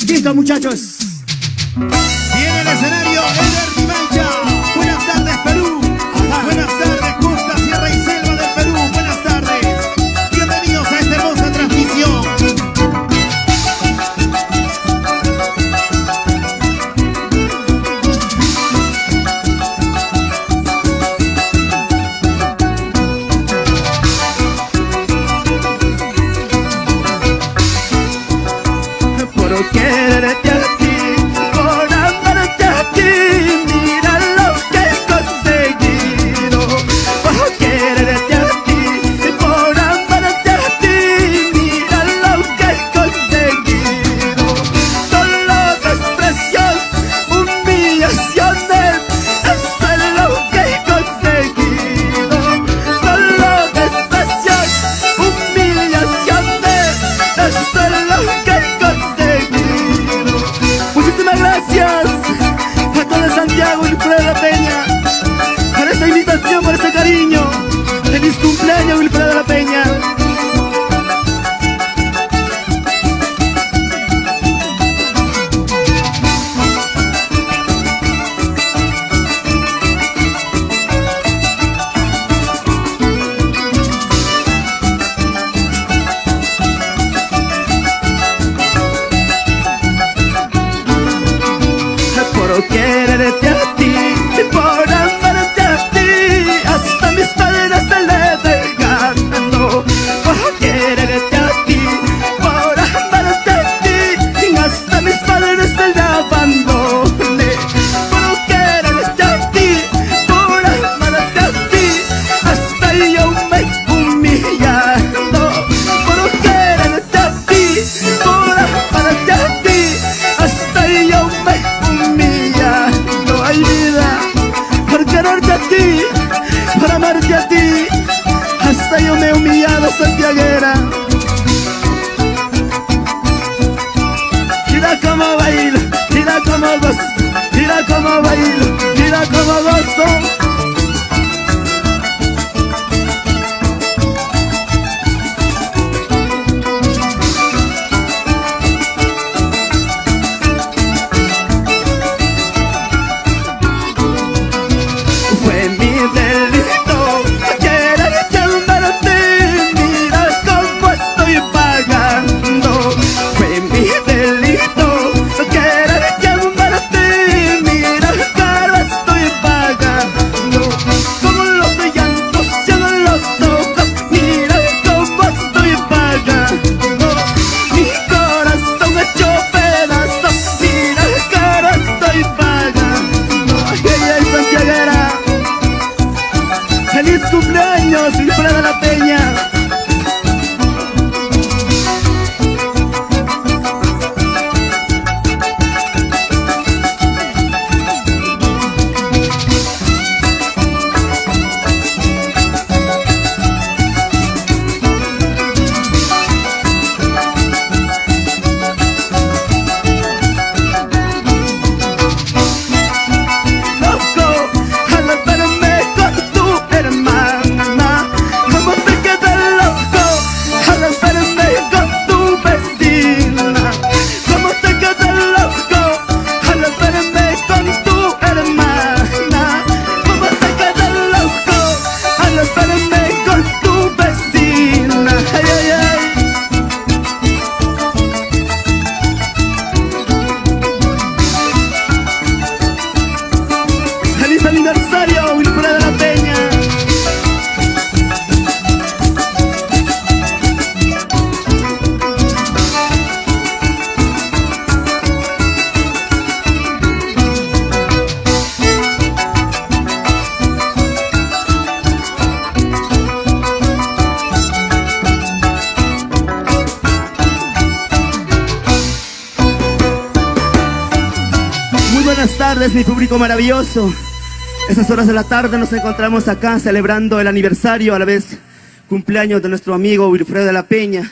Listo, muchachos. Viene el escenario Eder Rimancha. Buenas tardes, Perú. Buenas tardes, costa, sierra y selva del Perú. Buenas tardes. Bienvenidos a esta hermosa transmisión. Por quererte a ti, por amarte a ti, mira lo que he conseguido. Por quererte a ti, por amarte a ti, mira lo que he conseguido. Solo desprecios, humillaciones, eso es lo que he conseguido. Solo desprecios, humillaciones, eso es lo que he conseguido. Muchísimas gracias a todo Santiago y Wilfredo de la Peña por esta invitación, por este cariño. Feliz cumpleaños, Wilfredo de la Peña. Por quererte a ti, por amarte a ti, hasta mis padres se le dejando. Por quererte a ti, por amarte a ti, hasta mis padres se le abandoné. Por quererte a ti, por amarte a ti, hasta yo me humillando. Por quererte a ti, por amarte a ti, hasta yo me humillando. Ay, vida, por quererte a ti, por amarte a ti, hasta yo me he humillado, santiaguera. Mira cómo bailo, mira cómo gozo, mira cómo bailo, mira cómo gozo. Fue mi delito quererte amarte, mira cómo estoy pagando. Fue mi delito quererte amarte, mira cómo estoy pagando. Como los llantos llenan los ojos, mira cómo estoy pagando. Mi corazón hecho pedazos, mira cómo estoy pagando. Ay, ay, ay, santiaguera. ¡Feliz cumpleaños, Wilfredo de la Peña! Loco, al verme con tu hermana, ¿cómo te quedas loco? Al verme con tu vecina, ¿cómo te quedas loco? Al verme con tu hermana, ¿cómo te quedas loco? Al verme con tu vecina. Ay, ay, ay. ¡Feliz aniversario, Wilfredo de la Peña! Muy buenas tardes, mi público maravilloso. Estas horas de la tarde nos encontramos acá celebrando el aniversario, a la vez cumpleaños de nuestro amigo Wilfredo de la Peña.